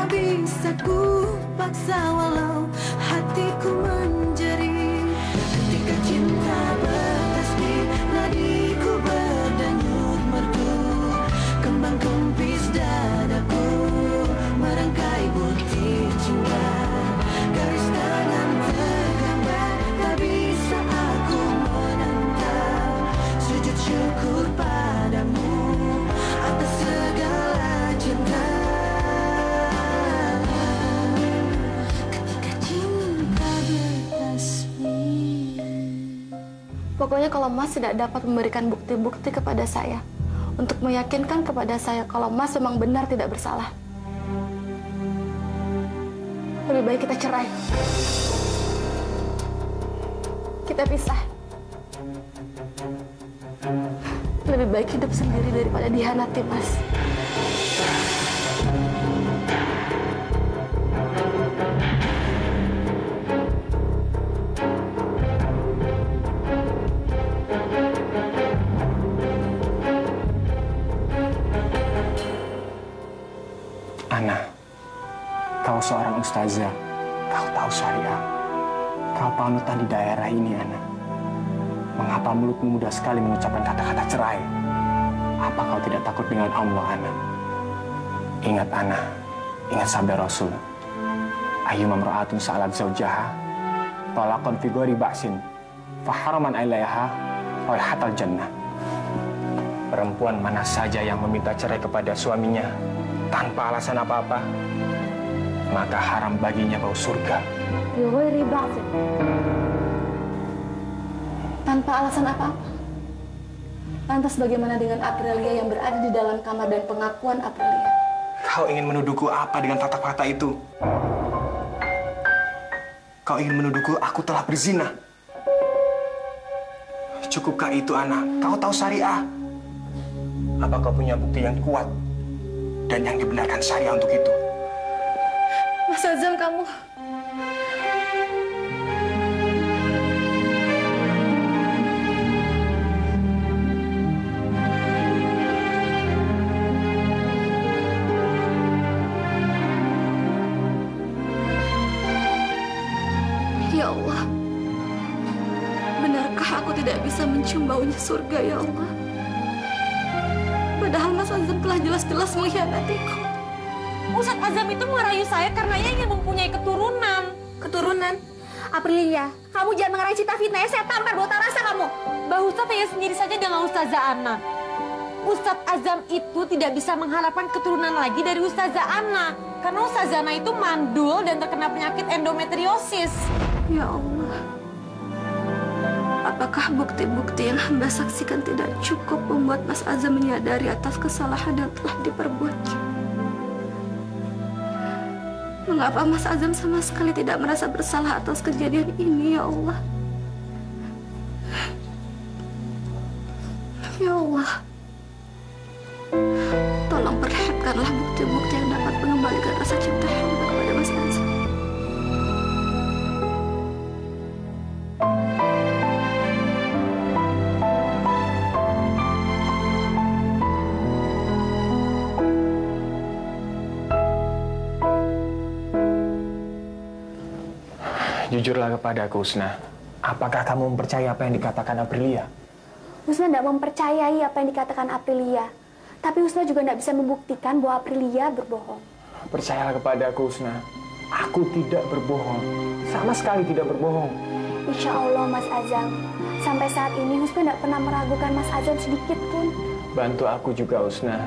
tak bisa ku paksa walau hatiku menjerit. Ketika cinta bertasbih, nadiku berdenyut merdu, kembang kempis dadaku merangkai butir cinta. Garis tangan tergambar, tak bisa aku menentang. Sujud syukur padamu atas segala cinta. Ketika cinta bertasbih. Pokoknya kalau Mas tidak dapat memberikan bukti-bukti kepada saya untuk meyakinkan kepada saya kalau Mas memang benar tidak bersalah, lebih baik kita cerai. Kita pisah. Lebih baik hidup sendiri daripada dihianati, Mas. Ana, kau seorang ustazah, kau tahu syariah, kau panutan di daerah ini, Ana. Mengapa mulutmu mudah sekali mengucapkan kata-kata cerai? Apa kau tidak takut dengan Allah, Ana? Ingat, Ana, ingat sabda Rasul. Ayyuma imra'atun sa'alat zawjaha talaqan fi ghairi ba'sin faharaman alaiha raihatal jannah. Perempuan mana saja yang meminta cerai kepada suaminya tanpa alasan apa-apa, maka haram baginya bau surga. Tanpa alasan apa-apa. Lantas bagaimana dengan Aprilia yang berada di dalam kamar dan pengakuan Aprilia? Kau ingin menuduhku apa dengan fakta-fakta itu? Kau ingin menuduhku aku telah berzina? Cukupkah itu, Ana? Kau tahu syariah. Apa kau punya bukti yang kuat dan yang dibenarkan syariah untuk itu? Mas Azam, kamu... Ya Allah, benarkah aku tidak bisa mencium baunya surga, ya Allah? Padahal Mas Azam telah jelas-jelas mengkhianatiku. Ustadz Azam itu merayu saya karena ia ingin mempunyai keturunan. Keturunan? Aprilia, kamu jangan mengarang cita fitnah, saya tampar botol rasa kamu. Mbak Ustadz tanya sendiri saja dengan Ustazah Ana. Ustadz Azam itu tidak bisa mengharapkan keturunan lagi dari Ustazah Ana. Karena Ustazah Ana itu mandul dan terkena penyakit endometriosis. Ya Allah, apakah bukti-bukti yang hamba saksikan tidak cukup membuat Mas Azam menyadari atas kesalahan yang telah diperbuatnya? Mengapa Mas Azam sama sekali tidak merasa bersalah atas kejadian ini, ya Allah? Ya Allah, tolong perlihatkanlah bukti-bukti yang dapat mengembalikan rasa cinta hamba kepada Mas Azam. Jujurlah kepadaku, Husna. Apakah kamu mempercayai apa yang dikatakan Aprilia? Husna tidak mempercayai apa yang dikatakan Aprilia. Tapi Husna juga tidak bisa membuktikan bahwa Aprilia berbohong. Percayalah kepadaku, Husna. Aku tidak berbohong. Sama sekali tidak berbohong. Insya Allah, Mas Azam. Sampai saat ini Husna tidak pernah meragukan Mas Azam sedikit pun. Bantu aku juga, Husna.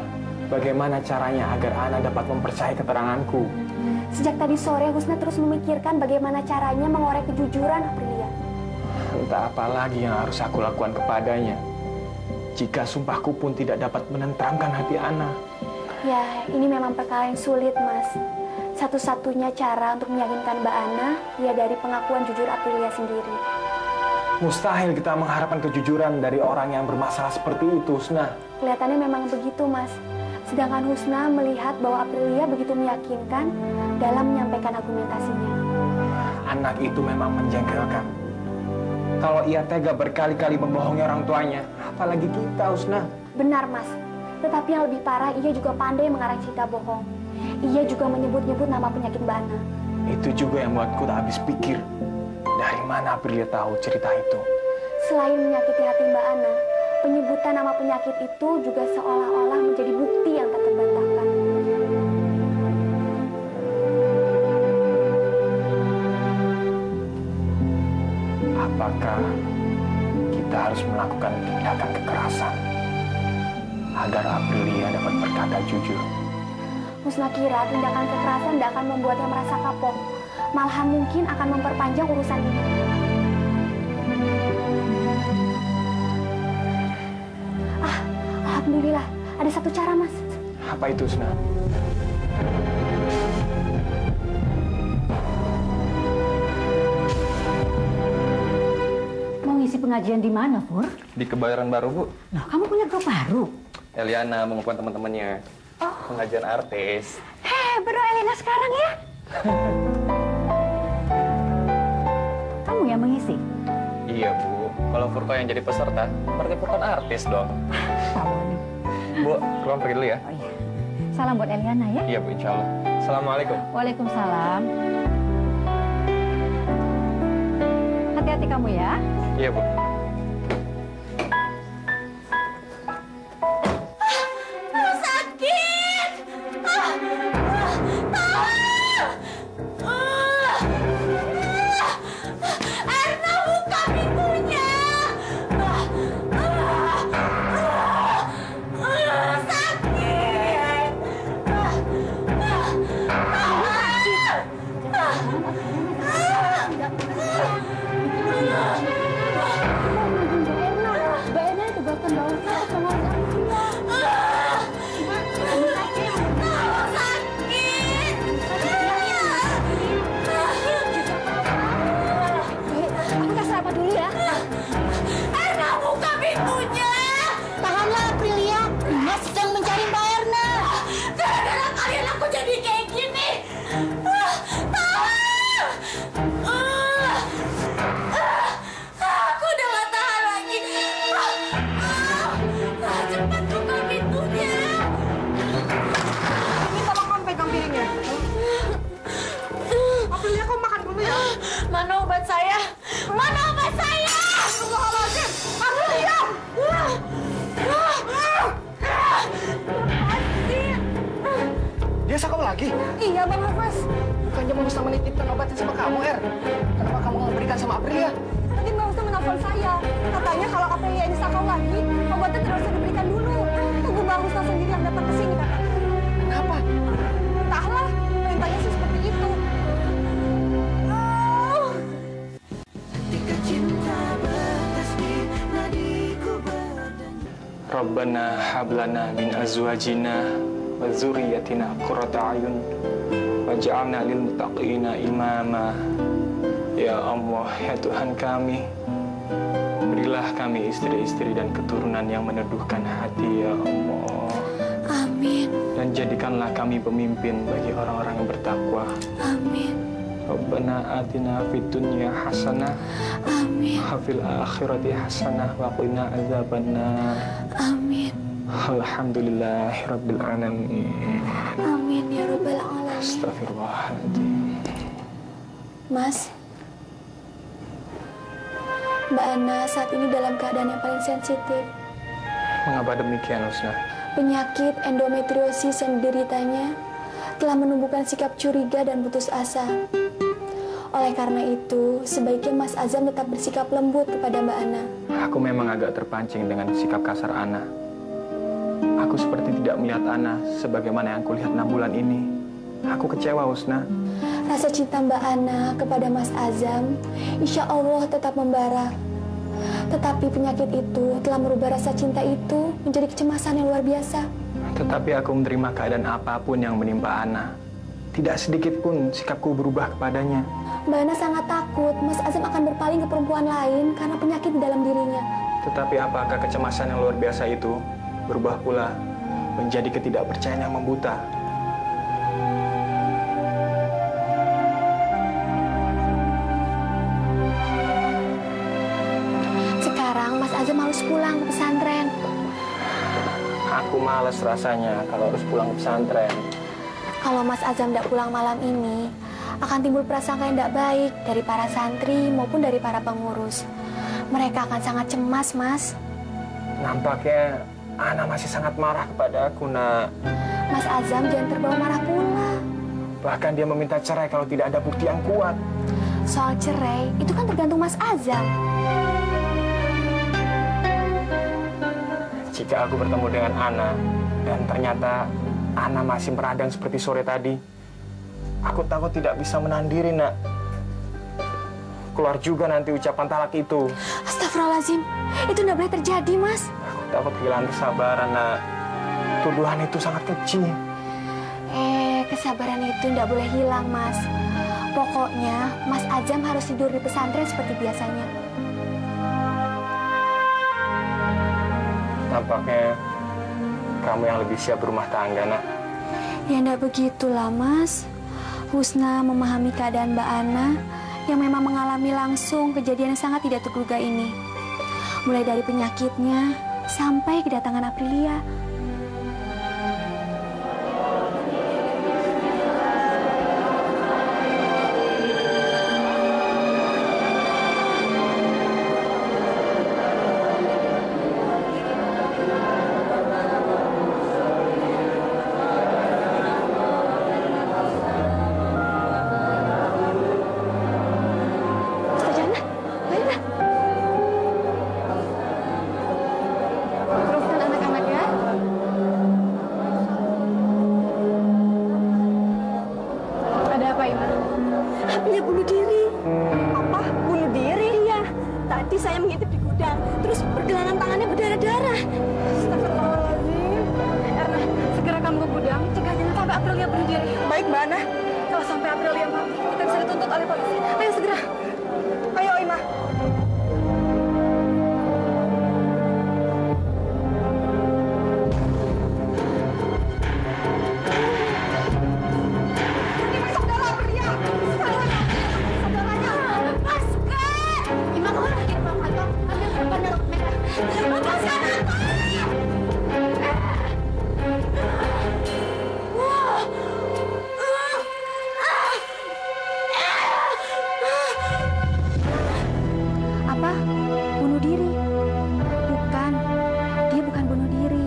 Bagaimana caranya agar Ana dapat mempercayai keteranganku? Sejak tadi sore, Husna terus memikirkan bagaimana caranya mengorek kejujuran Aprilia. Entah apa lagi yang harus aku lakukan kepadanya. Jika sumpahku pun tidak dapat menenteramkan hati Ana. Ya, ini memang perkara yang sulit, Mas. Satu-satunya cara untuk meyakinkan Mbak Ana, ya dari pengakuan jujur Aprilia sendiri. Mustahil kita mengharapkan kejujuran dari orang yang bermasalah seperti itu, Husna. Kelihatannya memang begitu, Mas. Sedangkan Husna melihat bahwa Aprilia begitu meyakinkan dalam menyampaikan argumentasinya. Anak itu memang menjengkelkan. Kalau ia tega berkali-kali membohongi orang tuanya, apalagi kita, Husna. Benar, Mas. Tetapi yang lebih parah, ia juga pandai mengarang cerita bohong. Ia juga menyebut-nyebut nama penyakit Mbak Ana. Itu juga yang membuatku tak habis pikir. Dari mana Aprilia tahu cerita itu? Selain menyakiti hati Mbak Ana, penyebutan nama penyakit itu juga seolah-olah menjadi bukti yang tak terbantahkan. Apakah kita harus melakukan tindakan kekerasan agar Aprilia dapat berkata jujur? Musna kira tindakan kekerasan tidak akan membuatnya merasa kapok. Malahan mungkin akan memperpanjang urusan ini. Alhamdulillah, ada satu cara, Mas. Apa itu, Husna? Mau ngisi pengajian di mana, Pur? Di Kebayoran Baru, Bu. Loh, kamu punya grup baru? Eliana mengumpulkan teman-temannya. Pengajian artis. Baru Elena sekarang ya? Kamu yang mengisi? Iya, Bu. Kalau Furko yang jadi peserta, berarti Furko kan artis dong. Kamu nih. Bu, keluar pergi dulu ya. Oh iya. Salam buat Eliana ya. Iya, Bu, insya Allah. Assalamualaikum. Waalaikumsalam. Hati-hati kamu ya. Iya, Bu. Mana obat saya? Mana obat saya? Astagfirullahaladzim! Aprilia! Dia sakau lagi? Iya, Bang Hafiz. Bukannya Bang Husna menitipkan obatnya sama kamu, Er? Kenapa kamu nggak berikan sama Aprilia? Tadi Bang Husna menelpon saya. Katanya kalau Aprilia ini sakau lagi, obatnya tidak usah diberikan dulu. Tunggu Bang Husna sendiri yang datang ke sini, katanya. Kenapa? Entahlah, perintahnya sih seperti itu. Ketika cinta bertasbih nadiku berdenyi. Rabbana hablana min azwajina wa dzurriyyatina qurrata a'yun waj'alna lil muttaqina imama. Ya Allah, ya Tuhan kami, berilah kami istri-istri dan keturunan yang meneduhkan hati, ya Allah. Amin, Dan jadikanlah kami pemimpin bagi orang-orang yang bertakwa. amin, Rabbana atina fid dunya hasanah amin, wa fil akhirati hasanah wa qina adzabannar. amin, Alhamdulillahirabbil alamin. amin ya Rabbal Alamin. Astagfirullahaladzim. Mas, Mbak Ana saat ini dalam keadaan yang paling sensitif. Mengapa demikian, Husna? Penyakit endometriosis yang dideritanya telah menumbuhkan sikap curiga dan putus asa. Oleh karena itu, sebaiknya Mas Azam tetap bersikap lembut kepada Mbak Ana. Aku memang agak terpancing dengan sikap kasar Ana. Aku seperti tidak melihat Ana sebagaimana yang kulihat 6 bulan ini. Aku kecewa, Husna. Rasa cinta Mbak Ana kepada Mas Azam, insya Allah tetap membara. Tetapi penyakit itu telah merubah rasa cinta itu menjadi kecemasan yang luar biasa. Tetapi aku menerima keadaan apapun yang menimpa Ana. Tidak sedikit pun sikapku berubah kepadanya. Mbak Ana sangat takut Mas Azam akan berpaling ke perempuan lain karena penyakit di dalam dirinya. Tetapi apakah kecemasan yang luar biasa itu berubah pula menjadi ketidakpercayaan yang membuta? Sekarang Mas Azam harus pulang ke pesantren. Aku malas rasanya kalau harus pulang ke pesantren. Kalau Mas Azam tidak pulang malam ini, akan timbul prasangka yang tidak baik dari para santri maupun dari para pengurus. Mereka akan sangat cemas, Mas. Nampaknya Ana masih sangat marah kepada aku, Nak. Mas Azam jangan terbawa marah pula. Bahkan dia meminta cerai kalau tidak ada bukti yang kuat. Soal cerai, itu kan tergantung Mas Azam. Jika aku bertemu dengan Ana, dan ternyata Ana masih meradang seperti sore tadi, aku takut tidak bisa menahan diri, Nak. Keluar juga nanti ucapan talak itu. Astagfirullahaladzim, itu tidak boleh terjadi, Mas. Aku takut kehilangan kesabaran, Nak. Tuduhan itu sangat kecil. Kesabaran itu tidak boleh hilang, Mas. Pokoknya, Mas Azam harus tidur di pesantren seperti biasanya. Tampaknya kamu yang lebih siap berumah tangga, Nak. Ya tidak begitulah, Mas. Husna memahami keadaan Mbak Ana yang memang mengalami langsung kejadian yang sangat tidak terduga ini. Mulai dari penyakitnya sampai kedatangan Aprilia. Teruskan anak-anak ya. Ada apa, Iman? Aprilia bunuh diri. Apa? Bunuh diri? Iya. Tadi saya mengintip di gudang, terus pergelangan tangannya berdarah-darah. Astagfirullahaladzim. Erna, segera kamu ke gudang, cegah jangan sampai Aprilia bunuh diri. Baik, Mbak Ana. Kalau sampai Aprilia mati, kita bisa dituntut oleh polisi. Ayo segera. Ayo, Ima. Apa? Bunuh diri? Bukan. Dia bukan bunuh diri,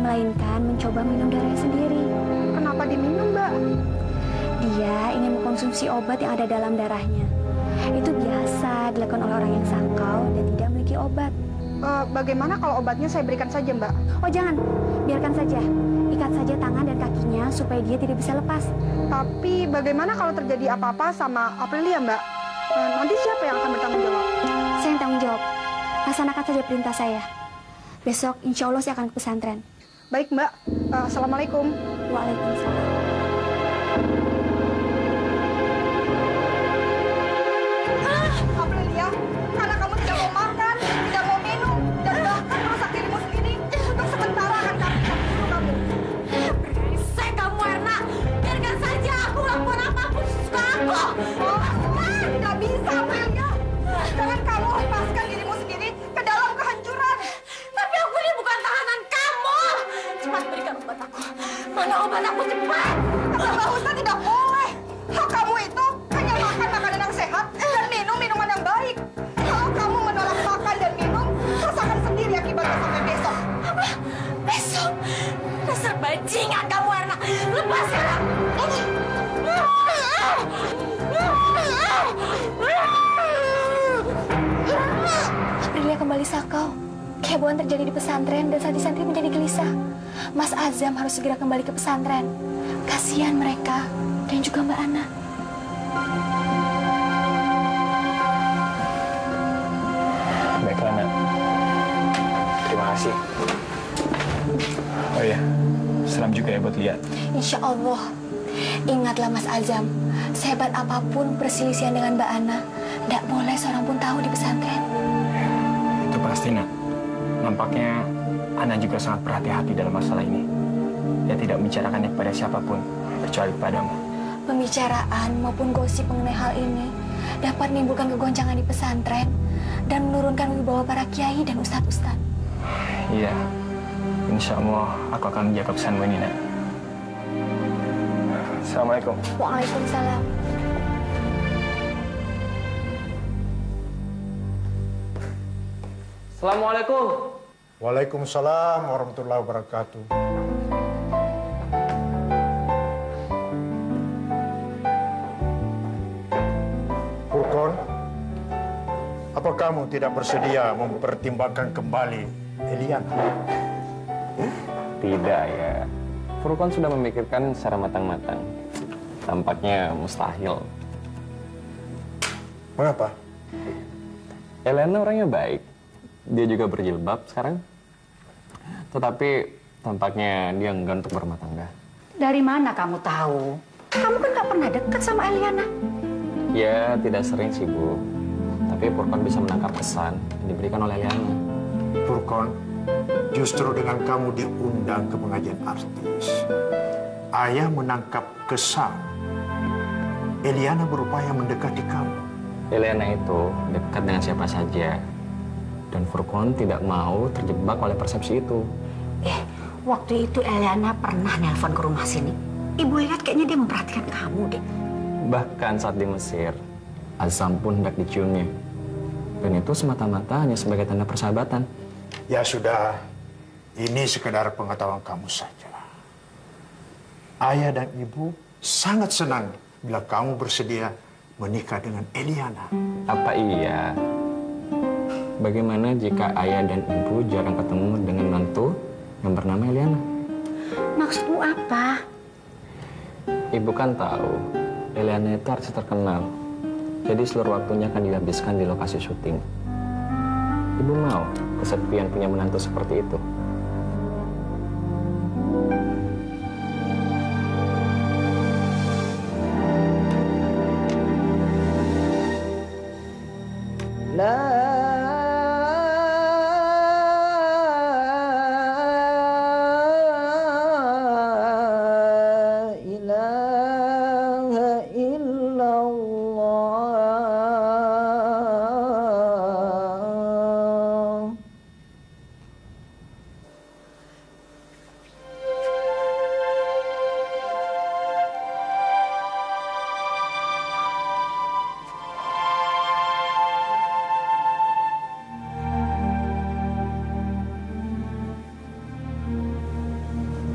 melainkan mencoba minum darahnya sendiri. Kenapa diminum, Mbak? Dia ingin mengkonsumsi obat yang ada dalam darahnya. Itu biasa dilakukan oleh orang yang sakau dan tidak memiliki obat. Bagaimana kalau obatnya saya berikan saja, Mbak? Oh jangan, biarkan saja. Ikat saja tangan dan kakinya supaya dia tidak bisa lepas. Tapi bagaimana kalau terjadi apa-apa sama Aprilia, Mbak? Nanti siapa yang akan bertanggung jawab? Saya yang tanggung jawab. Laksanakan saja perintah saya. Besok insya Allah saya akan ke pesantren. Baik, Mbak. Assalamualaikum. Waalaikumsalam. Aprilia, karena kamu tidak mau makan, tidak mau minum, dan bahkan merusak dirimu sendiri, untuk sementara akan kami bunuh kamu. Berisik kamu, Erna. Biarkan saja aku lakukan apapun sesuka aku. Tidak bisa, Aprilia. Jangan kamu lepaskan dirimu sendiri ke dalam kehancuran. Tapi aku ini bukan tahanan kamu. Cepat berikan obat aku. Mana obat aku, cepat. Kata Mbak Husna tidak boleh. Hak kamu itu hanya makan makanan yang sehat dan minum minuman yang baik. Kalau kamu menolak makan dan minum, rasakan sendiri akibatnya sampai besok. Apa? Besok? Dasar bajingan kamu, Erna. Lepaskan aku. Aprilia kembali sakau. Kehebohan terjadi di pesantren dan santri-santri menjadi gelisah. Mas Azam harus segera kembali ke pesantren. Kasihan mereka dan juga Mbak Ana. Baiklah, Nak. Terima kasih. Oh iya, salam juga ya buat Lia. Insya Allah. Ingatlah Mas Azam, sehebat apapun perselisihan dengan Mbak Ana, tidak boleh seorang pun tahu di pesantren. Itu pasti, Nak. Nampaknya Ana juga sangat berhati-hati dalam masalah ini. Dia tidak membicarakannya kepada siapapun, kecuali padamu. Pembicaraan maupun gosip mengenai hal ini dapat menimbulkan kegoncangan di pesantren dan menurunkan wibawa para kiai dan ustadz-ustadz. Iya, insya Allah aku akan menjaga pesanmu ini, Nak. Assalamualaikum. Waalaikumsalam. Assalamualaikum. Waalaikumsalam warahmatullahi wabarakatuh. Furqan, apa kamu tidak bersedia mempertimbangkan kembali Eliana? Tidak ya. Furqan sudah memikirkan secara matang-matang. Tampaknya mustahil. Mengapa? Eliana orangnya baik. Dia juga berjilbab sekarang. Tetapi tampaknya dia enggan untuk berumah tangga. Dari mana kamu tahu? Kamu kan nggak pernah dekat sama Eliana. Ya, tidak sering sih, Bu. Tapi Furqan bisa menangkap kesan yang diberikan oleh Eliana. Furqan, justru dengan kamu diundang ke pengajian artis, ayah menangkap kesan Eliana berupaya mendekati kamu. Eliana itu dekat dengan siapa saja. Dan Furqan tidak mau terjebak oleh persepsi itu. Waktu itu Eliana pernah nelpon ke rumah sini. Ibu lihat kayaknya dia memperhatikan kamu deh. Bahkan saat di Mesir, Azam pun hendak diciumnya. Dan itu semata-mata hanya sebagai tanda persahabatan. Ya sudah, ini sekedar pengetahuan kamu saja. Ayah dan ibu sangat senang bila kamu bersedia menikah dengan Eliana. Apa iya? Bagaimana jika ayah dan ibu jarang ketemu dengan mantu yang bernama Eliana? Maksudmu apa? Ibu kan tahu, Eliana itu artis terkenal. Jadi seluruh waktunya akan dihabiskan di lokasi syuting. Ibu mau kesepian punya menantu seperti itu?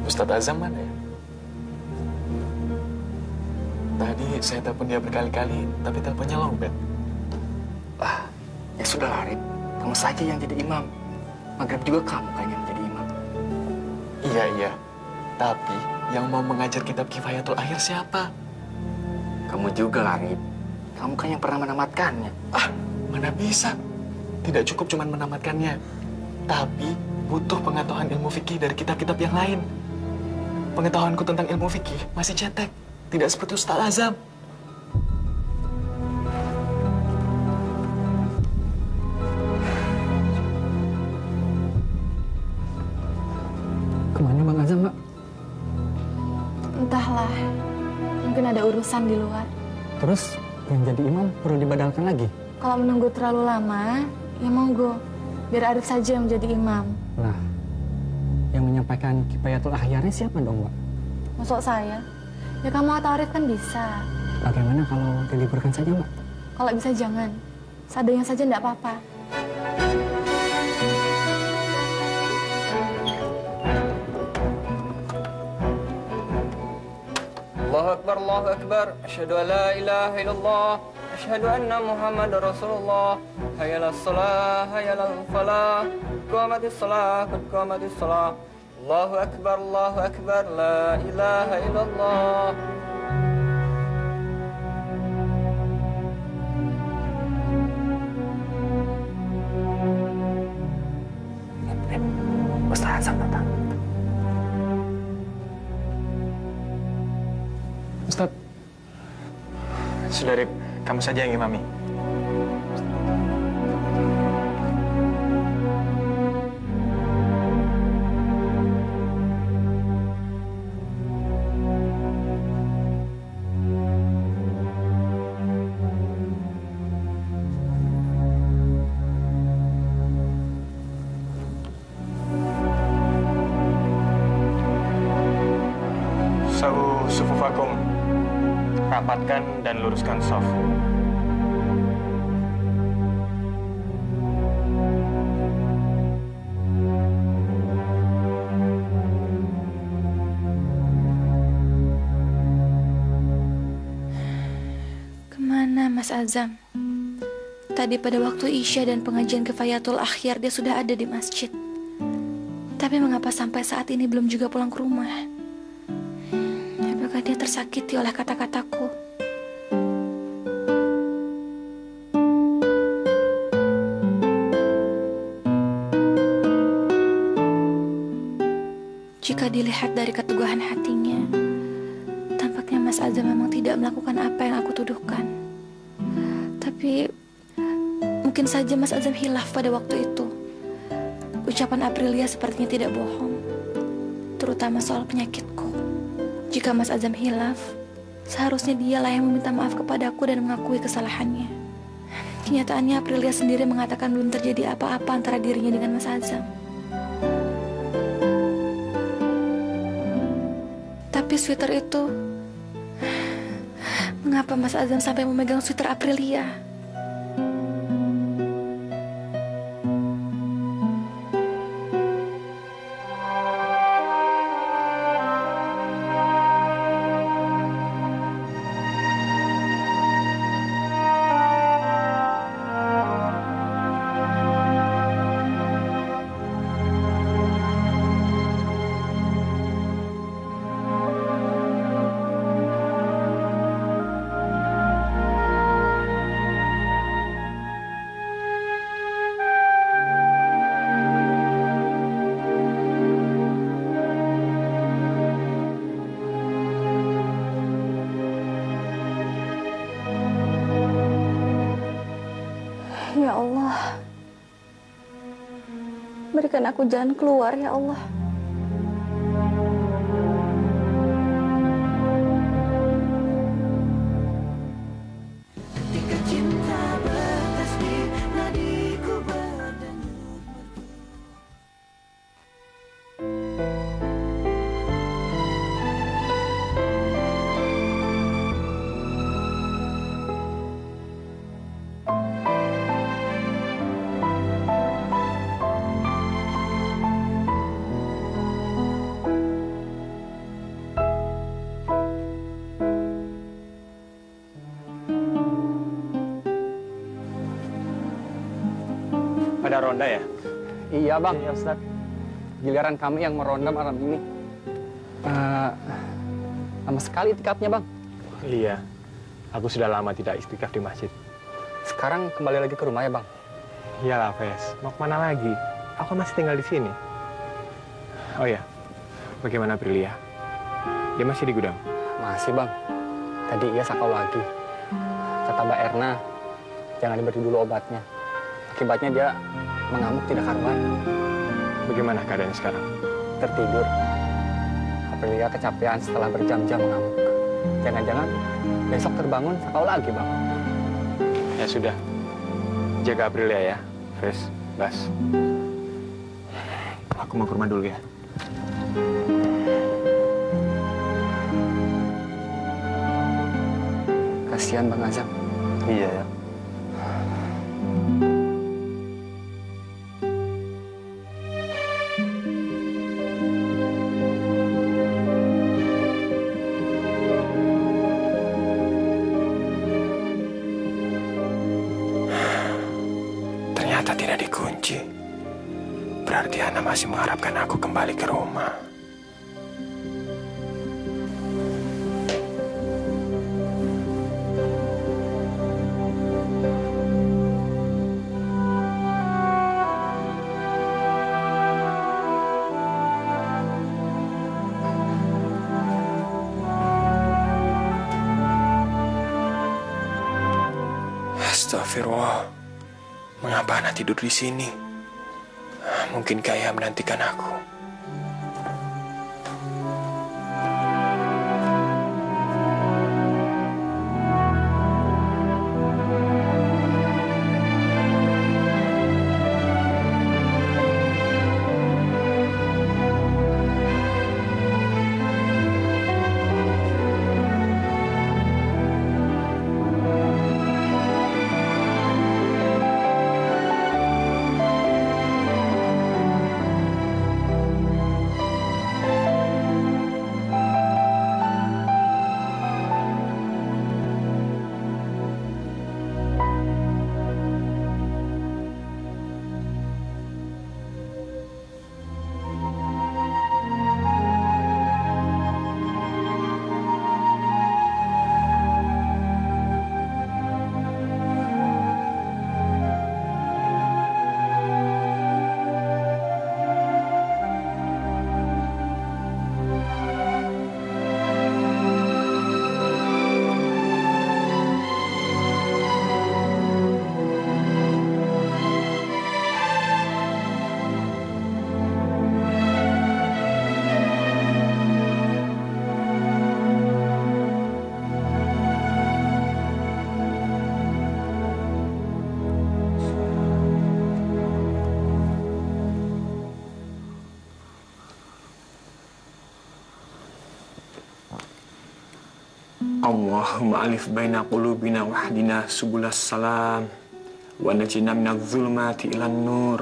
Ustadz Azam mana ya? Tadi saya telepon dia berkali-kali, tapi teleponnya lowbat. Ya sudah lah, Rip. Kamu saja yang jadi imam. Maghrib juga kamu kan yang jadi imam. Iya. Tapi yang mau mengajar kitab Kifayatul Akhir siapa? Kamu juga lah, Rip. Kamu kan yang pernah menamatkannya. Mana bisa. Tidak cukup cuma menamatkannya. Tapi butuh pengetahuan ilmu fikih dari kitab-kitab yang lain. Pengetahuanku tentang ilmu fikih masih cetek. Tidak seperti Ustadz Azam. Kemana Bang Azam, Mbak? Entahlah, mungkin ada urusan di luar. Terus yang jadi imam perlu dibadalkan lagi? Kalau menunggu terlalu lama, ya monggo. Biar Arif saja yang menjadi imam. Lah, yang menyampaikan Kifayatul Ahyarnya siapa dong, Mbak? Masuk saya? Ya kamu atau Arif kan bisa. Bagaimana kalau diliburkan saja, Mbak? Kalau bisa jangan. Seadanya saja enggak apa-apa. Allahu Akbar, Allahu Akbar. Asyhadu an la ilaha illallah. Asyhadu anna Muhammadar Rasulullah. Hayya 'alas shalah, hayya 'alal falah. Qamatis shalah, qad qamatis shalah. Allahu Akbar, Allahu Akbar. La ilaha illallah. Ustaz Azam datang. Ustadz. Sudah, Rip. Kamu saja yang imami. Sawu sufufakum. rapatkan dan luruskan shaf. Kemana Mas Azam? Tadi pada waktu Isya dan pengajian Kifayatul Akhyar dia sudah ada di masjid. Tapi mengapa sampai saat ini belum juga pulang ke rumah? Apakah dia tersakiti oleh kata-kataku? Jika dilihat dari keteguhan hatinya, tampaknya Mas Azam memang tidak melakukan apa yang aku tuduhkan. Tapi mungkin saja Mas Azam hilaf pada waktu itu. Ucapan Aprilia sepertinya tidak bohong, terutama soal penyakitku. Jika Mas Azam hilaf, seharusnya dialah yang meminta maaf kepadaku dan mengakui kesalahannya. Kenyataannya Aprilia sendiri mengatakan belum terjadi apa-apa antara dirinya dengan Mas Azam. Tapi sweater itu, mengapa Mas Azam sampai memegang sweater Aprilia? Ya Allah, berikan aku jalan keluar ya Allah. Ada ronda ya? Iya bang, ya Ustaz. Giliran kami yang meronda malam ini. Lama sekali itikafnya bang. Iya, aku sudah lama tidak istikaf di masjid. Sekarang kembali lagi ke rumah ya bang? Iyalah Fes, mau kemana lagi? Aku masih tinggal di sini. Oh ya, bagaimana Aprilia? Dia masih di gudang? Masih bang. Tadi ia sakau lagi. Kata Mbak Erna, jangan diberi dulu obatnya. Akibatnya dia mengamuk tidak karuan. Bagaimana keadaannya sekarang? Tertidur. Aprilia kecapean setelah berjam-jam mengamuk. Jangan-jangan besok terbangun sakau lagi, Bang. Ya sudah. Jaga Aprilia ya, Fes, Bas. Aku mau ke rumah dulu ya. Kasihan Bang Azam. Iya ya. Ternyata tidak dikunci. Berarti Ana masih mengharapkan aku kembali ke rumah. Astagfirullah. Mengapa Ana tidur di sini? Mungkinkah Ayah menantikan aku? Allahumma alif baina qulubina wahdina subulas salam wa najina minadz zulumati ilan nur.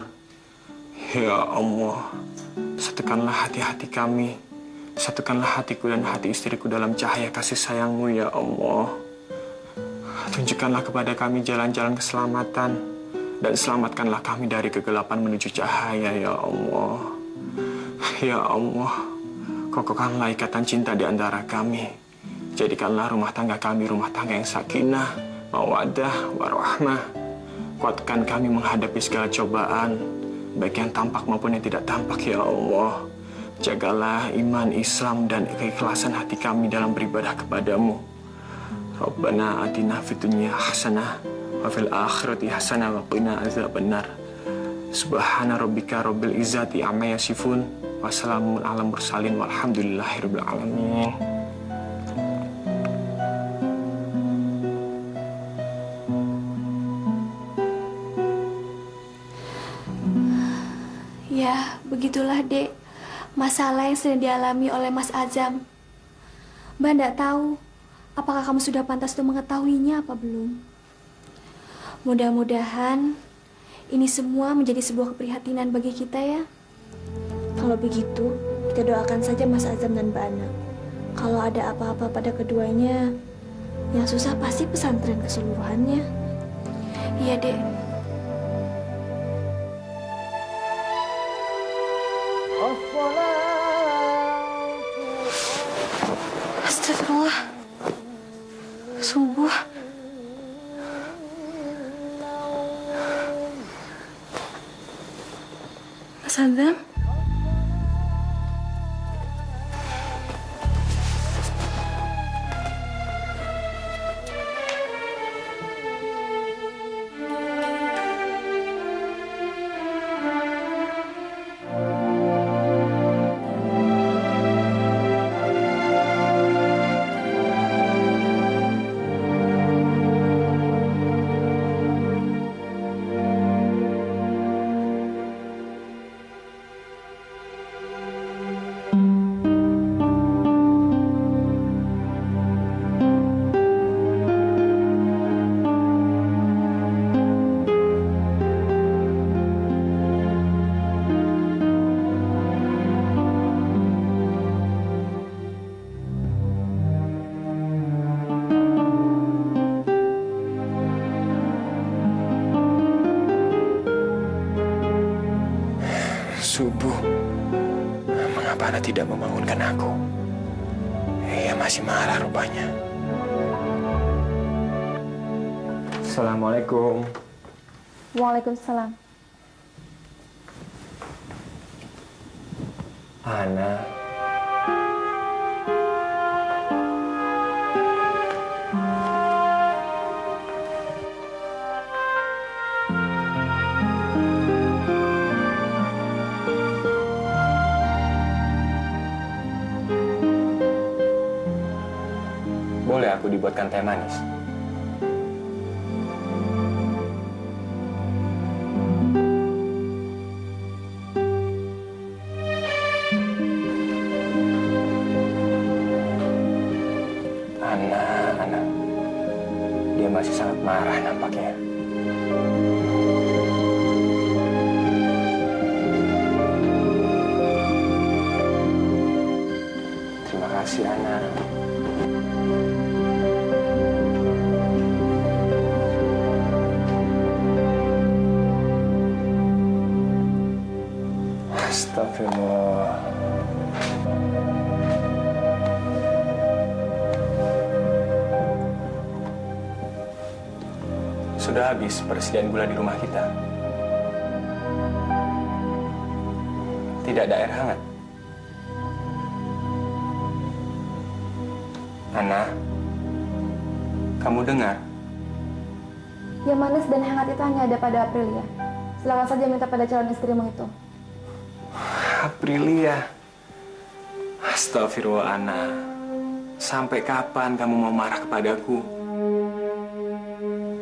Ya Allah, satukanlah hati-hati kami, satukanlah hatiku dan hati istriku dalam cahaya kasih sayang-Mu ya Allah. Tunjukkanlah kepada kami jalan-jalan keselamatan dan selamatkanlah kami dari kegelapan menuju cahaya ya Allah. Ya Allah, kokohkanlah ikatan cinta di antara kami. Jadikanlah rumah tangga kami rumah tangga yang sakinah, mawaddah, warahmah. Kuatkan kami menghadapi segala cobaan, baik yang tampak maupun yang tidak tampak ya Allah. Jagalah iman, Islam, dan keikhlasan hati kami dalam beribadah kepadamu. Rabbana atina fid dunya hasanah wa fil akhirati hasanah wa qina azabannar. Subhana rabbika rabbil izzati amma yasifun wa salamun alal mursalin walhamdulillahirabbil alamin. Ya, begitulah, Dek. Masalah yang sedang dialami oleh Mas Azam. Mbak tidak tahu apakah kamu sudah pantas untuk mengetahuinya apa belum. Mudah-mudahan ini semua menjadi sebuah keprihatinan bagi kita ya. Kalau begitu, kita doakan saja Mas Azam dan Mbak Ana. Kalau ada apa-apa pada keduanya, yang susah pasti pesantren keseluruhannya. Iya, Dek. Astagfirullah. Subuh. Mas Azam? Subuh, mengapa Ana tidak membangunkan aku? Ia masih marah rupanya. Assalamualaikum. Waalaikumsalam. Ana. Boleh aku dibuatkan teh manis? Ana. Dia masih sangat marah nampaknya. Terima kasih, Ana. Astagfirullah. Sudah habis persediaan gula di rumah kita. Tidak ada air hangat. Ana, kamu dengar? Yang manis dan hangat itu hanya ada pada Aprilia. Silakan saja minta pada calon istrimu itu. Aprilia. Astagfirullah, Ana. Sampai kapan kamu mau marah kepadaku?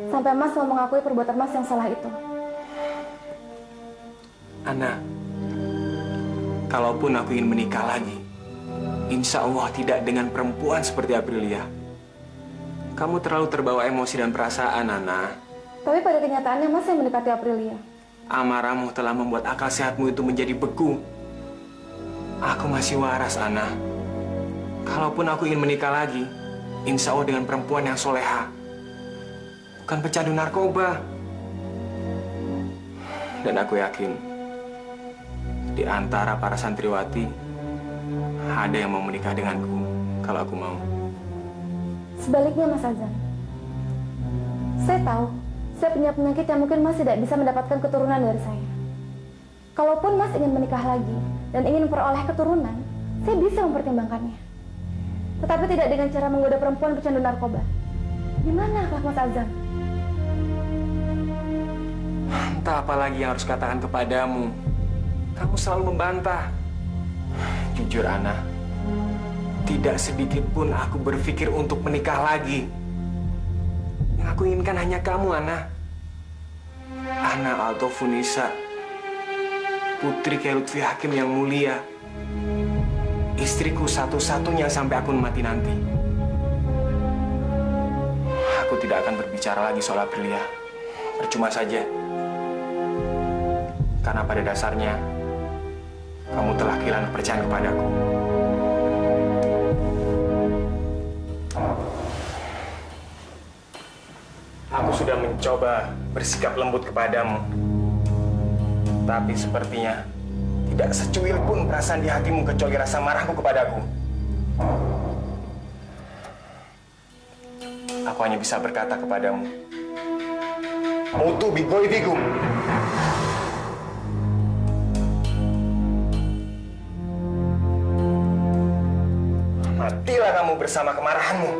Sampai Mas mau mengakui perbuatan Mas yang salah itu. Ana, kalaupun aku ingin menikah lagi, insya Allah tidak dengan perempuan seperti Aprilia. Kamu terlalu terbawa emosi dan perasaan, Ana. Tapi pada kenyataannya Mas yang mendekati Aprilia. Amarahmu telah membuat akal sehatmu itu menjadi beku. Aku masih waras, Ana. Kalaupun aku ingin menikah lagi, insya Allah dengan perempuan yang soleha. Bukan pecandu narkoba. Dan aku yakin, di antara para santriwati, ada yang mau menikah denganku kalau aku mau. Sebaliknya Mas Azam, saya tahu saya punya penyakit yang mungkin Mas tidak bisa mendapatkan keturunan dari saya. Kalaupun Mas ingin menikah lagi dan ingin memperoleh keturunan, saya bisa mempertimbangkannya. Tetapi tidak dengan cara menggoda perempuan pecandu narkoba. Gimana akhlak Mas Azam? Entah apa lagi yang harus katakan kepadamu. Kamu selalu membantah. Jujur, Ana, tidak sedikit pun aku berpikir untuk menikah lagi. Yang aku inginkan hanya kamu, Ana. Ana Altofunisa, putri Kiai Lutfi Hakim yang mulia. Istriku satu-satunya sampai aku mati nanti. Aku tidak akan berbicara lagi soal Aprilia. Percuma saja. Karena pada dasarnya, kamu telah kehilangan kepercayaan kepadaku. Aku sudah mencoba bersikap lembut kepadamu. Tapi sepertinya tidak secuil pun perasaan di hatimu kecuali rasa marahmu kepadaku. Aku hanya bisa berkata kepadamu, mutu bigoi bigum. Matilah kamu bersama kemarahanmu.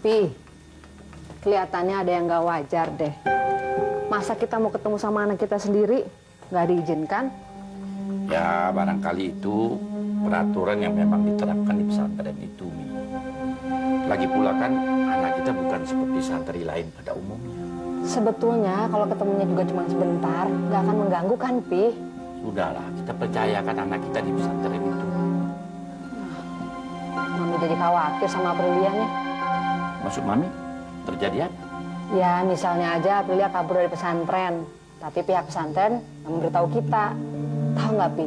Pi, kelihatannya ada yang gak wajar deh. Masa kita mau ketemu sama anak kita sendiri, gak diizinkan? Ya, barangkali itu peraturan yang memang diterapkan di pesantren itu, Mi. Lagi pula kan, anak kita bukan seperti santri lain pada umumnya. Sebetulnya kalau ketemunya juga cuma sebentar, gak akan mengganggu kan, Pi? Sudahlah, kita percayakan anak kita di pesantren itu. Mami jadi khawatir sama Aprilianya. Maksud Mami, terjadi apa? Ya, misalnya aja Aprilia kabur dari pesantren, tapi pihak pesantren nggak memberitahu kita. Tahu nggak, Pi?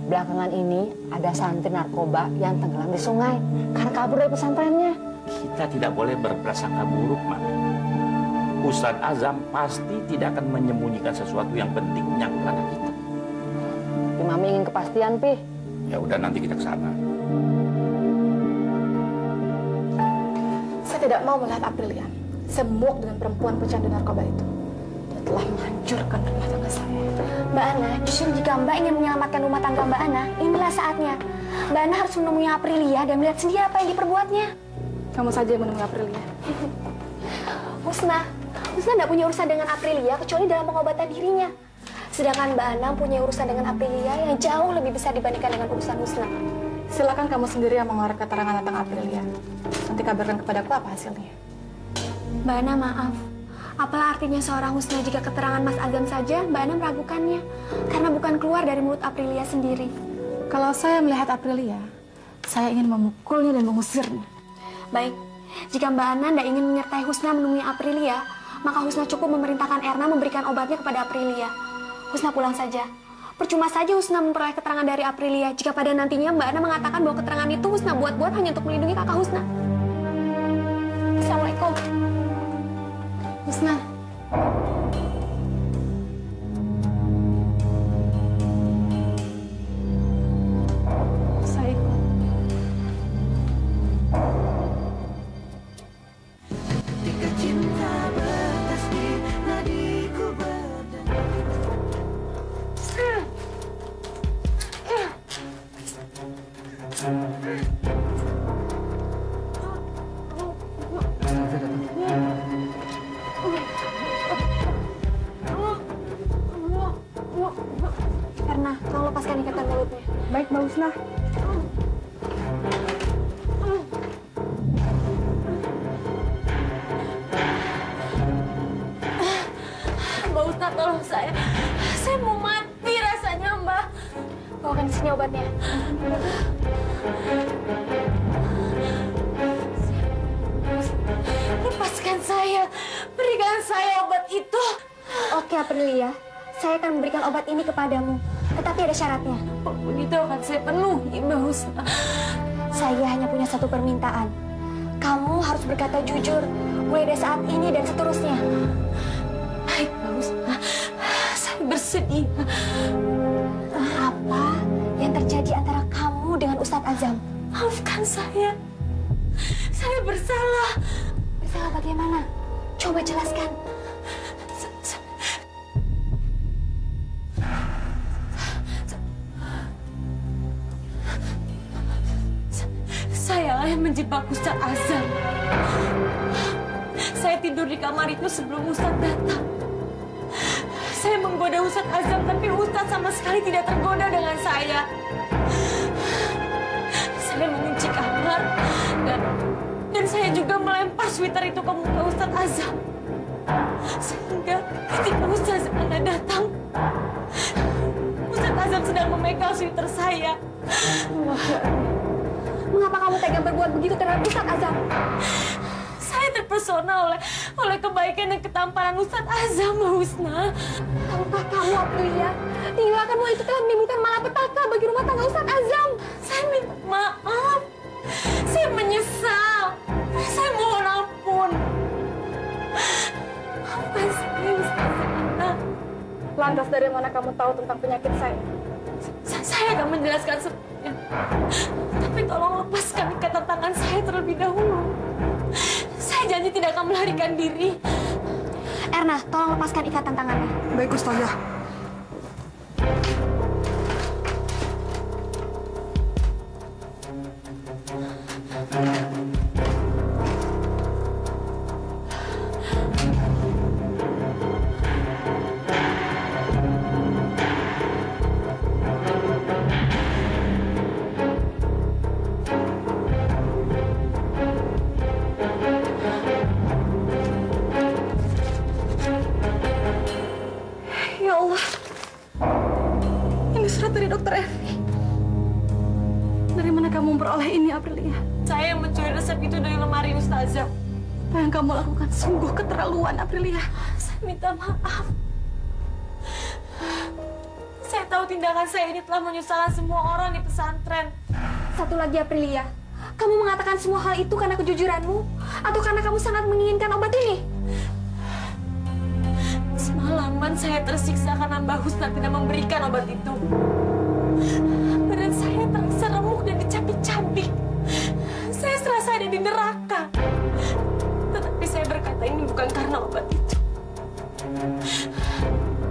Belakangan ini ada santri narkoba yang tenggelam di sungai karena kabur dari pesantrennya. Kita tidak boleh berprasangka buruk, Mami. Ustadz Azam pasti tidak akan menyembunyikan sesuatu yang penting menyangkut anak kita. Tapi Mami ingin kepastian, Pi. Ya udah, nanti kita ke sana. Saya tidak mau melihat Aprilia semuak dengan perempuan pecandu narkoba itu. Dia telah menghancurkan rumah tangga saya. Mbak Ana, justru jika Mbak ingin menyelamatkan rumah tangga Mbak Ana, inilah saatnya. Mbak Ana harus menemui Aprilia dan melihat sendiri apa yang diperbuatnya. Kamu saja yang menemui Aprilia. Husna tidak punya urusan dengan Aprilia kecuali dalam pengobatan dirinya. Sedangkan Mbak Ana punya urusan dengan Aprilia yang jauh lebih besar dibandingkan dengan urusan Husna. Silakan kamu sendiri yang mengeluarkan keterangan tentang Aprilia. Nanti kabarkan kepadaku apa hasilnya. Mbak Ana, maaf. Apalah artinya seorang Husna jika keterangan Mas Azam saja Mbak Ana meragukannya? Karena bukan keluar dari mulut Aprilia sendiri. Kalau saya melihat Aprilia, saya ingin memukulnya dan mengusirnya. Baik, jika Mbak Ana tidak ingin menyertai Husna menemui Aprilia, maka Husna cukup memerintahkan Erna memberikan obatnya kepada Aprilia. Husna pulang saja. Percuma saja Husna memperoleh keterangan dari Aprilia jika pada nantinya Mbak Ana mengatakan bahwa keterangan itu Husna buat-buat hanya untuk melindungi kakak Husna. Assalamualaikum. Husna. Saya ikut. Ketika cinta bertasbih, nadiku berdengung. Mbak, tolong saya. Saya mau mati rasanya, Mbak. Bawakan di sini obatnya. Lepaskan saya. Berikan saya obat itu. Oke, Aprilia. Saya akan memberikan obat ini kepadamu. Tetapi ada syaratnya. Apapun itu akan saya penuhi, Mbak Husna. Saya hanya punya satu permintaan. Kamu harus berkata jujur, mulai dari saat ini dan seterusnya. Baik, Mbak Husna. Saya bersedia. Apa yang terjadi antara kamu dengan Ustadz Azam? Maafkan saya. Saya bersalah. Bersalah bagaimana? Coba jelaskan. Saya yang menjebak Ustadz Azam. Saya tidur di kamar itu sebelum Ustadz datang. Saya menggoda Ustadz Azam, tapi Ustadz sama sekali tidak tergoda dengan saya. Saya mengunci kamar dan saya juga melempar sweater itu ke muka Ustadz Azam. Sehingga ketika Ustadz Ana datang, Ustadz Azam sedang memegang sweater saya. Mengapa kamu tega berbuat begitu terhadap Ustadz Azam? Saya terpesona oleh kebaikan dan ketampanan Ustadz Azam, Mbak Husna. Tahukah kamu, Aprilia, tindakanmu itu telah menimbulkan malapetaka bagi rumah tangga Ustadz Azam. Saya minta maaf. Saya menyesal. Saya mohon ampun. Maafkan saya, Ustadz Ana. Lantas dari mana kamu tahu tentang penyakit saya? Saya akan menjelaskan semuanya. Tapi tolong lepaskan ikatan tangan saya terlebih dahulu. Saya janji tidak akan melarikan diri. Erna, tolong lepaskan ikatan tangannya. Baik, Ustazah. Ya Allah, ini surat dari Dokter Evi. Dari mana kamu memperoleh ini, Aprilia? Saya yang mencuri resep itu dari lemari Ustazah. Apa yang kamu lakukan sungguh keterlaluan, Aprilia. Saya minta maaf. Saya tahu tindakan saya ini telah menyusahkan semua orang di pesantren. Satu lagi, Aprilia. Kamu mengatakan semua hal itu karena kejujuranmu? Atau karena kamu sangat menginginkan obat ini? Semalaman saya tersiksa karena Mbak Husna tidak memberikan obat itu. Badan saya terasa remuk dan dicabik-cabik. Saya serasa ada di neraka. Tetapi saya berkata ini bukan karena obat itu.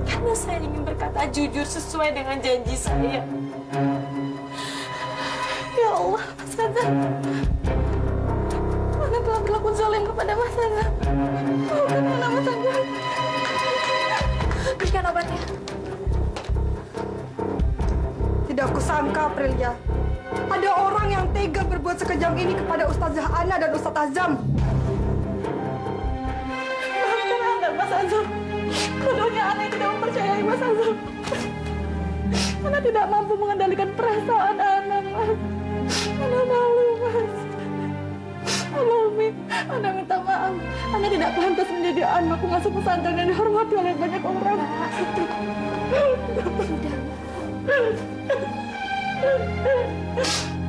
Karena saya ingin berkata jujur sesuai dengan janji saya. Ya Allah, Mas Azam. Mana telah berlaku zalim kepada Mas Azam. Bukan anak Mas Azam. Berikan obatnya. Tidak kusangka, Aprilia. Ada orang yang tega berbuat sekejam ini kepada Ustazah Ana dan Ustadz Azam. Maafkan Ana, Mas Azam. Bodohnya Ana yang tidak mempercayai Mas Azam. Ana tidak mampu mengendalikan perasaan Ana, Mas. Ana malu, Mas. Allah, Umi. Ana minta maaf. Ana tidak pantas menjadi anak pengasuh pesantren yang dihormati oleh banyak orang. Sudah.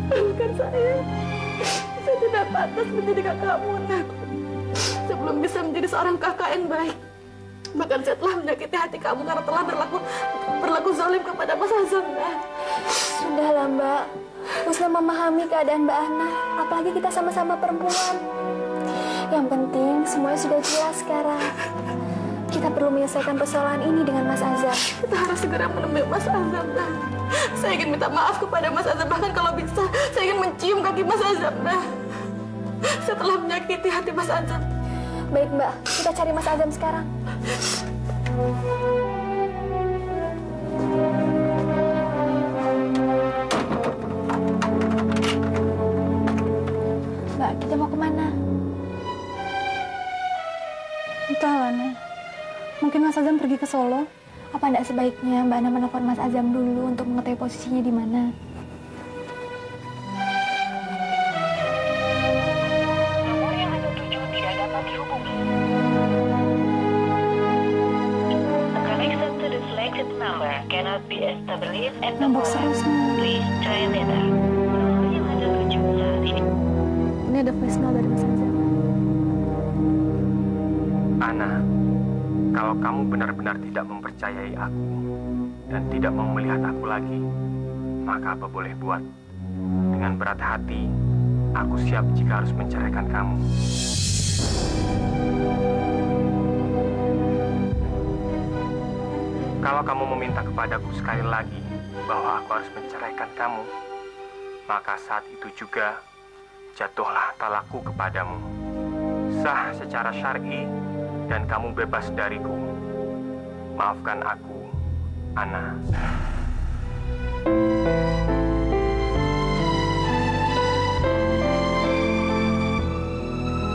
Bukan saya. Saya tidak pantas menjadi kakakmu, Nak. Sebelum bisa menjadi seorang kakak yang baik. Bahkan saya telah menyakiti hati kamu karena telah berlaku zalim kepada Mas Azam, Nak. Sudahlah, Mbak. Husna memahami keadaan Mbak Ana. Apalagi kita sama-sama perempuan. Yang penting semuanya sudah jelas sekarang. Kita perlu menyelesaikan persoalan ini dengan Mas Azam. Kita harus segera menemui Mas Azam, Nak. Saya ingin minta maaf kepada Mas Azam. Bahkan kalau bisa, saya ingin mencium kaki Mas Azam, Nak. Saya telah menyakiti hati Mas Azam. Baik, Mbak. Kita cari Mas Azam sekarang. Mbak, kita mau kemana? Entahlah, Nak. Mungkin Mas Azam pergi ke Solo. Apa tidak sebaiknya Mbak Ana menelpon Mas Azam dulu untuk mengetahui posisinya di mana? Nomor yang Anda tuju tidak dapat dihubungi. The connection to the selected number cannot be established at the moment. Please try later. Nomor yang Anda tuju saat ini. Ini ada voicemail dari Mas Azam. Ana, kalau kamu benar-benar tidak mempercayai aku dan tidak mau melihat aku lagi, maka apa boleh buat. Dengan berat hati, aku siap jika harus menceraikan kamu. Kalau kamu meminta kepadaku sekali lagi bahwa aku harus menceraikan kamu, maka saat itu juga jatuhlah talakku kepadamu. Sah secara syar'i dan kamu bebas dariku. Maafkan aku, Ana.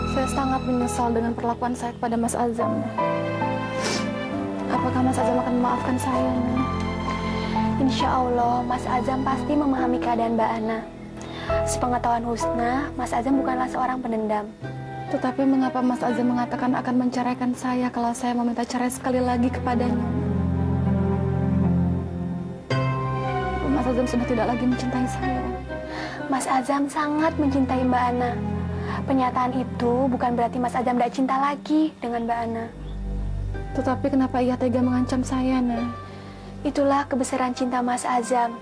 Saya sangat menyesal dengan perlakuan saya kepada Mas Azam. Apakah Mas Azam akan memaafkan saya, Nah? Insya Allah, Mas Azam pasti memahami keadaan Mbak Ana. Sepengetahuan Husna, Mas Azam bukanlah seorang pendendam. Tetapi mengapa Mas Azam mengatakan akan menceraikan saya kalau saya meminta cerai sekali lagi kepadanya? Mas Azam sudah tidak lagi mencintai saya. Mas Azam sangat mencintai Mbak Ana. Pernyataan itu bukan berarti Mas Azam tidak cinta lagi dengan Mbak Ana. Tetapi kenapa ia tega mengancam saya, Nah? Itulah kebesaran cinta Mas Azam.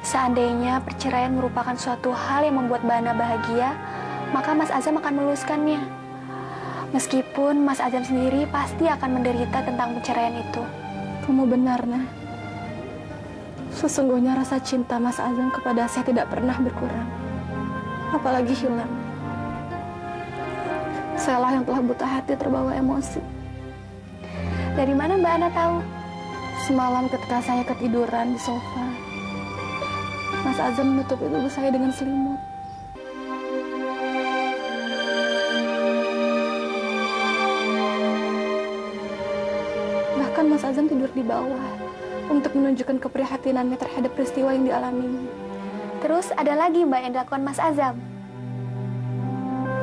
Seandainya perceraian merupakan suatu hal yang membuat Mbak Ana bahagia, maka Mas Azam akan meluluskannya. Meskipun Mas Azam sendiri pasti akan menderita tentang perceraian itu. Kamu benar, Nah. Sesungguhnya rasa cinta Mas Azam kepada saya tidak pernah berkurang, apalagi hilang. Sayalah yang telah buta hati terbawa emosi. Dari mana Mbak Ana tahu? Semalam ketika saya ketiduran di sofa, Mas Azam menutupi tubuh saya dengan selimut. Bahkan Mas Azam tidur di bawah untuk menunjukkan keprihatinannya terhadap peristiwa yang dialaminya. Terus ada lagi Mbak yang dilakukan Mas Azam?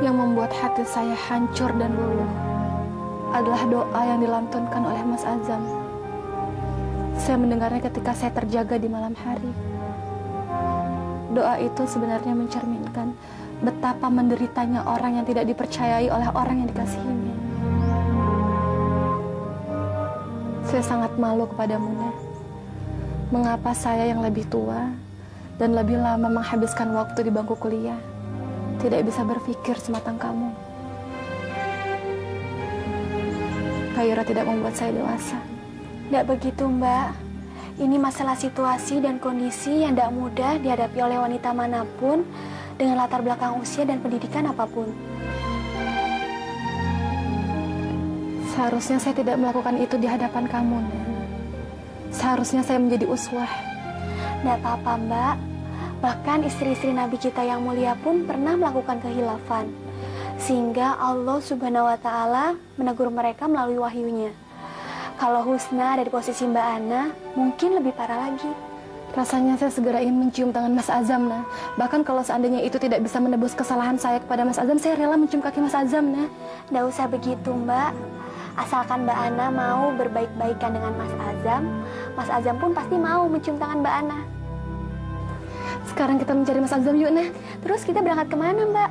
Yang membuat hati saya hancur dan luluh adalah doa yang dilantunkan oleh Mas Azam. Saya mendengarnya ketika saya terjaga di malam hari. Doa itu sebenarnya mencerminkan betapa menderitanya orang yang tidak dipercayai oleh orang yang dikasihinya. Saya sangat malu kepadamu, Nah. Mengapa saya yang lebih tua dan lebih lama menghabiskan waktu di bangku kuliah tidak bisa berpikir sematang kamu? Gairah tidak membuat saya dewasa. Tidak begitu, Mbak. Ini masalah situasi dan kondisi yang tidak mudah dihadapi oleh wanita manapun dengan latar belakang usia dan pendidikan apapun. Seharusnya saya tidak melakukan itu di hadapan kamu, Nah. Seharusnya saya menjadi uswah. Tidak apa-apa, Mbak. Bahkan istri-istri Nabi kita yang mulia pun pernah melakukan kehilafan. Sehingga Allah Subhanahu wa Ta'ala menegur mereka melalui wahyunya. Kalau Husna ada di posisi Mbak Ana, mungkin lebih parah lagi. Rasanya saya segera ingin mencium tangan Mas Azam, Nah. Bahkan kalau seandainya itu tidak bisa menebus kesalahan saya kepada Mas Azam, saya rela mencium kaki Mas Azam, Nah. Nggak usah begitu, Mbak. Asalkan Mbak Ana mau berbaik-baikan dengan Mas Azam pun pasti mau mencium tangan Mbak Ana. Sekarang kita mencari Mas Azam yuk, Nah. Terus kita berangkat kemana, Mbak?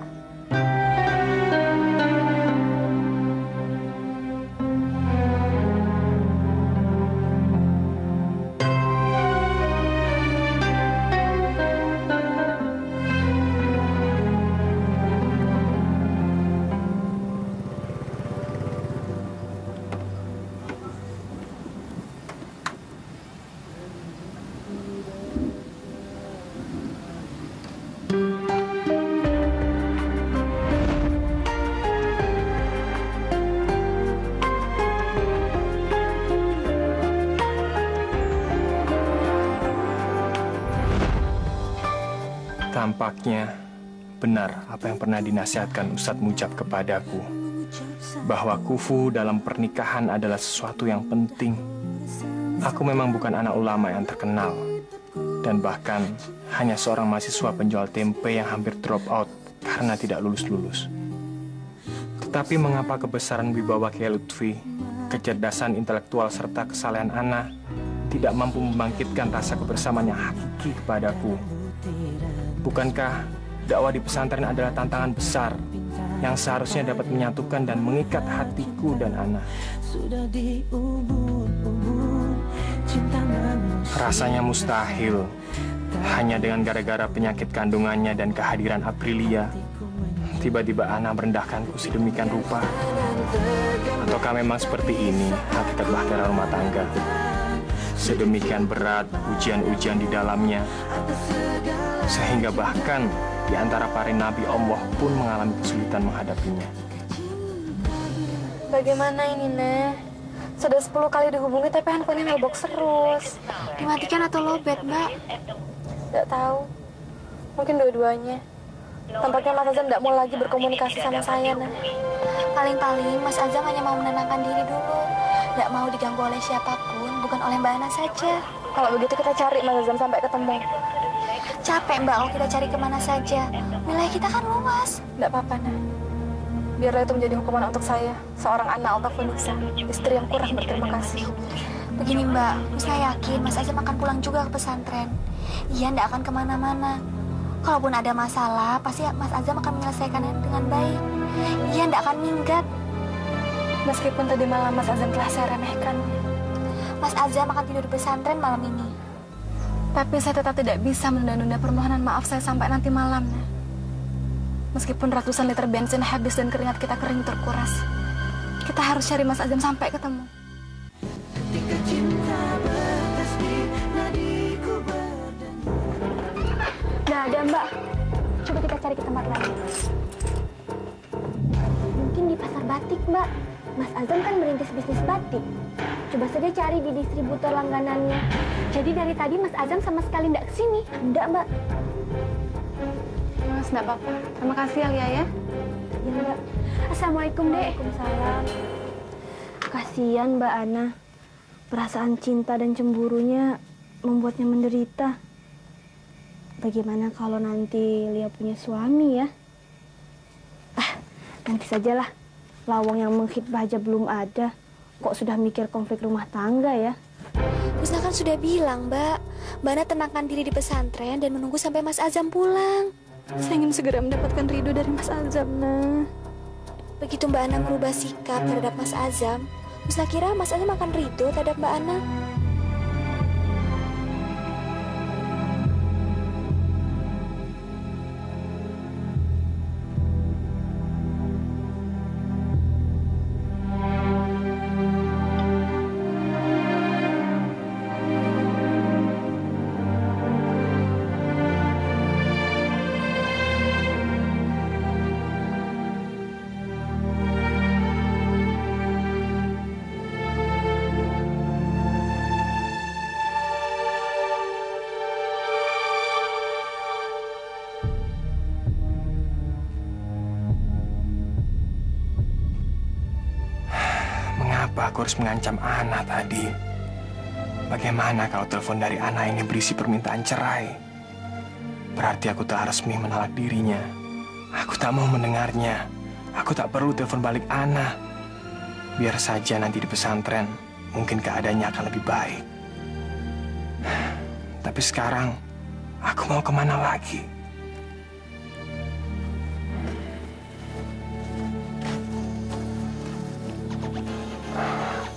Tampaknya benar apa yang pernah dinasihatkan Ustadz Mujab kepadaku. bahwa kufu dalam pernikahan adalah sesuatu yang penting. Aku memang bukan anak ulama yang terkenal, dan bahkan hanya seorang mahasiswa penjual tempe yang hampir drop out karena tidak lulus-lulus. Tetapi mengapa kebesaran wibawa Kiai Lutfi, kecerdasan intelektual serta kesalehan Ana tidak mampu membangkitkan rasa kebersamaan yang hakiki kepadaku? Bukankah dakwah di pesantren adalah tantangan besar yang seharusnya dapat menyatukan dan mengikat hatiku dan Ana? Rasanya mustahil hanya dengan gara-gara penyakit kandungannya dan kehadiran Aprilia. Tiba-tiba Ana merendahkanku sedemikian rupa. Ataukah memang seperti ini hakikat bahtera rumah tangga? Sedemikian berat ujian-ujian di dalamnya, sehingga bahkan di antara para nabi Allah pun mengalami kesulitan menghadapinya. Bagaimana ini, Neh? Sudah 10 kali dihubungi tapi handphonenya mailbox terus. Dimatikan atau lowbat, Mbak? Tidak tahu. Mungkin dua-duanya. Tampaknya Mas Azam tidak mau lagi berkomunikasi sama saya, Neh. Paling-paling Mas Azam hanya mau menenangkan diri dulu. Tidak mau diganggu oleh siapapun, bukan oleh Mbak Ana saja. Kalau begitu kita cari Mas Azam sampai ketemu. Capek, Mbak, kalau kita cari kemana saja. Wilayah kita kan luas. Tidak apa-apa, Nah. Biarlah itu menjadi hukuman untuk saya, seorang anak Altafunisa, istri yang kurang berterima kasih. Begini, Mbak, saya yakin Mas Azam akan pulang juga ke pesantren. Ia tidak akan kemana-mana. Kalaupun ada masalah, pasti Mas Azam akan menyelesaikannya dengan baik. Ia tidak akan minggat. Meskipun tadi malam Mas Azam telah saya remehkan, Mas Azam akan tidur di pesantren malam ini. Tapi saya tetap tidak bisa menunda-nunda permohonan maaf saya sampai nanti malam. Meskipun ratusan liter bensin habis dan keringat kita kering terkuras, kita harus cari Mas Azam sampai ketemu. Nggak ada, Mbak. Coba kita cari ke tempat lain. Mungkin di pasar batik, Mbak. Mas Azam kan merintis bisnis batik. Coba saja cari di distributor langganannya. Jadi dari tadi Mas Azam sama sekali nggak kesini. Nggak, Mbak. Mas, nggak apa-apa. Terima kasih Alia ya. Ya, Mbak. Assalamualaikum, Dek. Waalaikumsalam. Kasihan Mbak Ana. Perasaan cinta dan cemburunya membuatnya menderita. Bagaimana kalau nanti Lia punya suami ya? Nanti sajalah. Lawang yang menghitbah aja belum ada. Kok sudah mikir konflik rumah tangga ya? Husna kan sudah bilang, Mbak. Mbak Ana tenangkan diri di pesantren dan menunggu sampai Mas Azam pulang. Saya ingin segera mendapatkan ridho dari Mas Azam, nah. Begitu Mbak Ana merubah sikap terhadap Mas Azam, Husna kira Mas Azam akan ridho terhadap Mbak Ana. Aku harus mengancam Ana tadi. Bagaimana kalau telepon dari Ana ini berisi permintaan cerai? Berarti aku telah resmi menolak dirinya. Aku tak mau mendengarnya. Aku tak perlu telepon balik Ana. Biar saja nanti di pesantren, mungkin keadaannya akan lebih baik. Tapi sekarang, aku mau kemana lagi?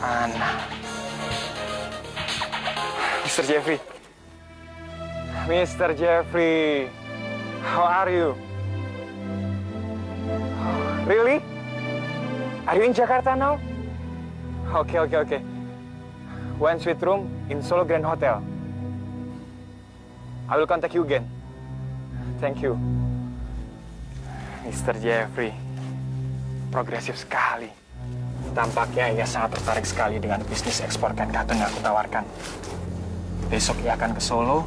Ana. Mr. Jeffrey. Mr. Jeffrey. How are you? Really? Are you in Jakarta now? Okay. One suite room in Solo Grand Hotel. I will contact you again. Thank you. Mr. Jeffrey. Progresif sekali. Tampaknya ia sangat tertarik sekali dengan bisnis ekspor kain katun yang aku tawarkan. Besok ia akan ke Solo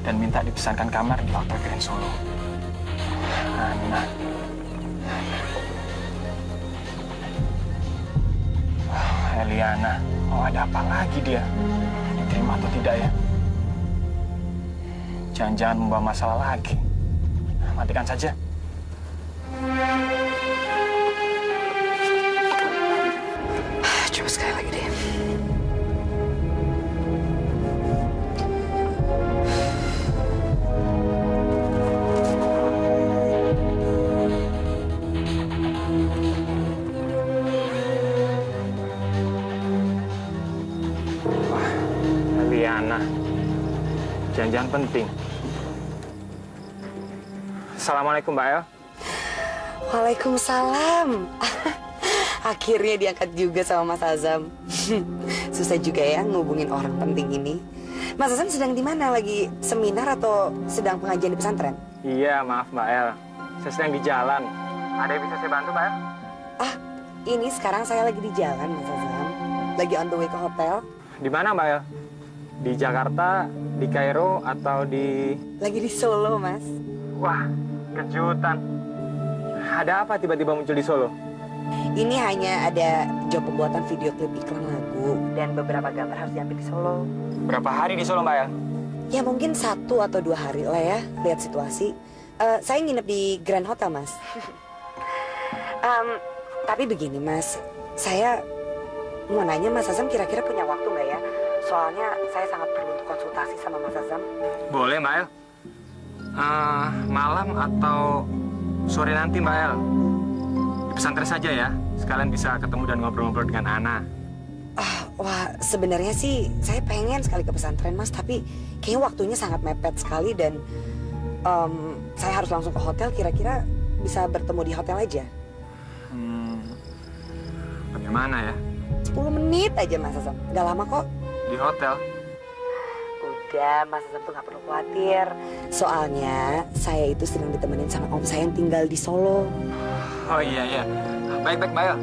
dan minta dipesankan kamar di Hotel Grand Solo. Ana. Eliana, ada apa lagi dia? Diterima atau tidak ya? Jangan-jangan membawa masalah lagi. Matikan saja. Coba sekali lagi deh. Eliana, jangan-jangan penting. Assalamualaikum, Mbak El. Waalaikumsalam. Akhirnya diangkat juga sama Mas Azam. Susah juga ya ngubungin orang penting ini. Mas Azam sedang di mana? Lagi seminar atau sedang pengajian di pesantren? Iya, maaf Mbak El. Saya sedang di jalan. Ada yang bisa saya bantu, Mbak El? Ini sekarang saya lagi di jalan, Mas Azam. Lagi on the way ke hotel. Di mana, Mbak El? Di Jakarta, di Kairo, atau di... Lagi di Solo, Mas. Wah, kejutan. Ada apa tiba-tiba muncul di Solo? Ini hanya ada job pembuatan video klip iklan lagu dan beberapa gambar harus diambil di Solo. Berapa hari di Solo, Mbak El? Ya mungkin 1 atau 2 hari lah ya, lihat situasi. Saya nginep di Grand Hotel, Mas. Tapi begini, Mas. Saya mau nanya Mas Azam kira-kira punya waktu nggak ya? Soalnya saya sangat perlu untuk konsultasi sama Mas Azam. Boleh, Mbak El. Malam atau sore nanti, Mbak El. Di pesantren saja ya. Sekalian bisa ketemu dan ngobrol-ngobrol dengan Ana. Wah, sebenarnya sih saya pengen sekali ke pesantren, Mas. Tapi kayaknya waktunya sangat mepet sekali dan saya harus langsung ke hotel. Kira-kira bisa bertemu di hotel aja? Bagaimana ya? 10 menit aja, Mas Azam. Nggak lama kok. Di hotel? Udah, Mas Azam tuh nggak perlu khawatir. Soalnya saya itu sedang ditemenin sama om saya yang tinggal di Solo. Oh iya. Baik, Mbak El.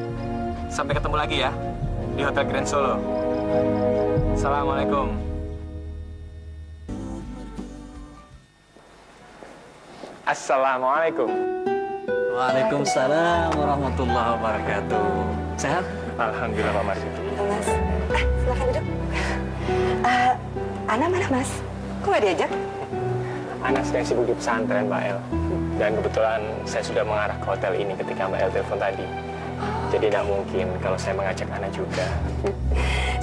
Sampai ketemu lagi ya. Di Hotel Grand Solo. Assalamualaikum. Assalamualaikum. Waalaikumsalam warahmatullahi wabarakatuh. Sehat? Alhamdulillah, Pak Marzuki. Mas, silakan duduk. Ana mana, Mas? Kok nggak diajak? Ana sedang sibuk di pesantren, Mbak El. Dan kebetulan saya sudah mengarah ke hotel ini ketika Mbak El telepon tadi. Jadi tidak mungkin kalau saya mengajak Ana juga.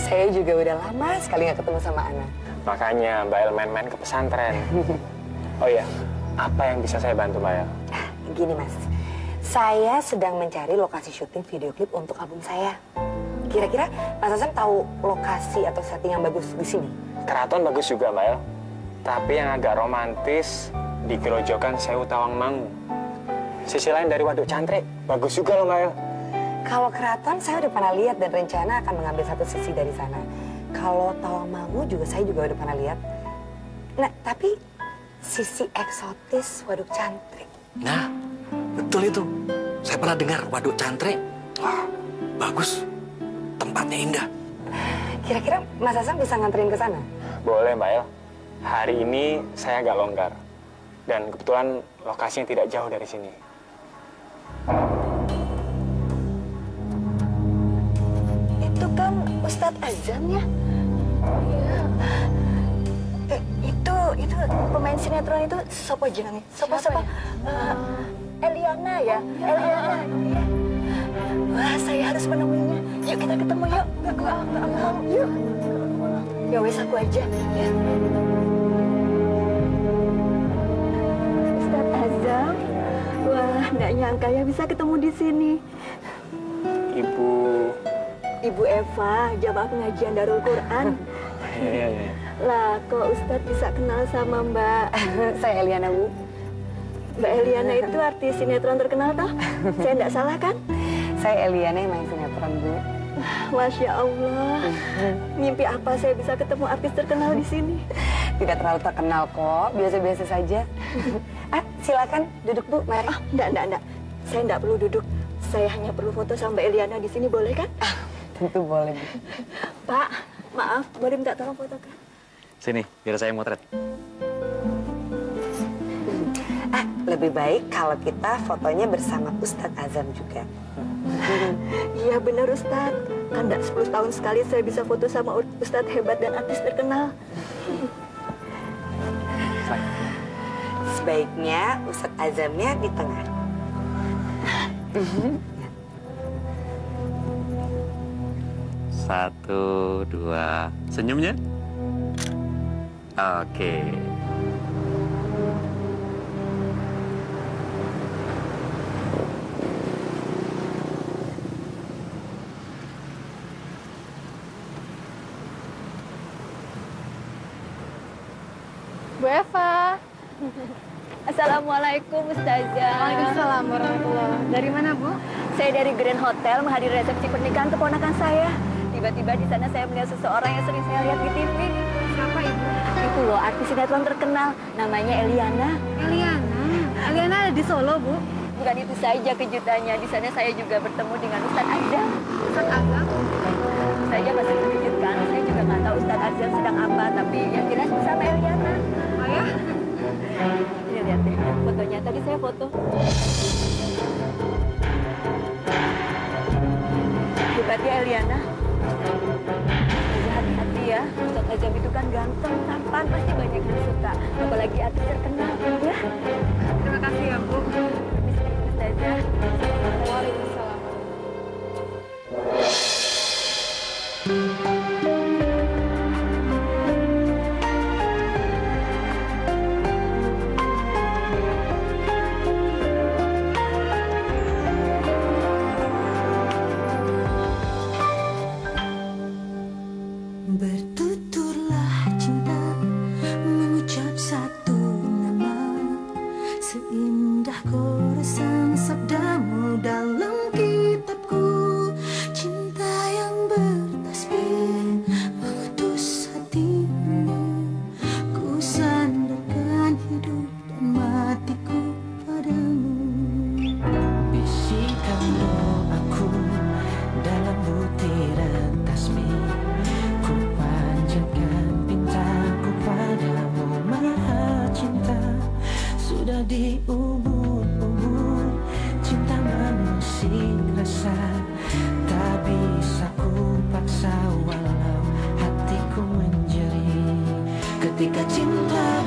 Saya juga udah lama sekali nggak ketemu sama Ana. Makanya Mbak El main-main ke pesantren. Oh iya, apa yang bisa saya bantu, Mbak El? Gini, Mas. Saya sedang mencari lokasi syuting video klip untuk album saya. Kira-kira Mas Azam tahu lokasi atau setting yang bagus di sini? Keraton bagus juga, Mbak El. Tapi yang agak romantis di Gerojokan Sewu Tawangmangu. Sisi lain dari Waduk Cantrik. Bagus juga loh, Mbak El. Kalau keraton saya udah pernah lihat dan rencana akan mengambil satu sisi dari sana. Kalau Tawangmangu juga saya juga udah pernah lihat. Nah, tapi sisi eksotis Waduk Cantrik. Nah, betul itu. Saya pernah dengar Waduk Cantrik. Wah, bagus. Tempatnya indah. Kira-kira Mas Azam bisa nganterin ke sana? Boleh, Mbak El. Hari ini saya agak longgar. Dan kebetulan lokasinya tidak jauh dari sini. Itu kan Ustadz Azam ya? Iya. Itu pemain sinetron itu siapa jenengnya? Siapa? Eliana ya? Eliana. Iya. Wah, saya harus menemuinya. Yuk kita ketemu yuk. Enggak mau. Yuk. Ya wes aku aja. Ya. Ustadz Azam. Wah, nggak nyangka ya bisa ketemu di sini. Ibu Eva, jamaah pengajian Darul Quran. Iya. Lah, kok Ustadz bisa kenal sama Mbak? Saya Eliana, Bu. Mbak Eliana itu artis sinetron terkenal toh? Saya nggak salah kan? Saya Eliana yang main sinetron, Bu. Masya Allah. Mimpi apa saya bisa ketemu artis terkenal di sini? Tidak terlalu terkenal kok, biasa-biasa saja. Silakan duduk, Bu. Mari. Enggak. Saya enggak perlu duduk. Saya hanya perlu foto sama Mbak Eliana di sini, boleh kan? Tentu boleh, Bu. Pak, maaf, boleh minta tolong fotokan? Sini, biar saya motret. Lebih baik kalau kita fotonya bersama Ustadz Azam juga. Iya benar, Ustadz. Kan nggak 10 tahun sekali saya bisa foto sama ustadz hebat dan artis terkenal. Sebaiknya Ustadz Azamnya di tengah. Satu, dua, senyumnya. Oke. Bu Eva. Assalamualaikum Ustazah. Waalaikumsalam warahmatullahi. Dari mana, Bu? Saya dari Grand Hotel menghadiri resepsi pernikahan keponakan saya. Tiba-tiba di sana saya melihat seseorang yang sering saya lihat di TV. Siapa Ibu? Itu loh, artis sinetron terkenal. Namanya Eliana. Eliana? Eliana ada di Solo, Bu? Bukan itu saja kejutannya. Di sana saya juga bertemu dengan Ustadz Azam. Ustadz Azam? Saya masih terkejutkan. Saya juga nggak tahu Ustadz Azam sedang apa. Tapi yang jelas bersama Eliana. Oh ya? Ini lihat deh, fotonya. Tadi saya foto. Hebat ya Eliana. Jadi hati-hati ya. Ustadz Azam itu kan ganteng, tampan, pasti banyak yang suka. Apalagi artis terkenal, ya. Terima kasih ya, Bu. Ustazah. Waalaikumsalam. Bertuturlah cinta mengucap satu nama, seindah goresan sabdamu dalam kitabku. Cinta yang bertasbih mengutus hatimu, ku sandarkan hidup dan matiku padamu. Bisikan doaku dalam butiran tasbih, ku panjatkan pintaku padamu maha cinta. Sudah diubur-ubur cinta mengusik rasa, tak bisa ku paksa walau hatiku menjerit. Ketika cinta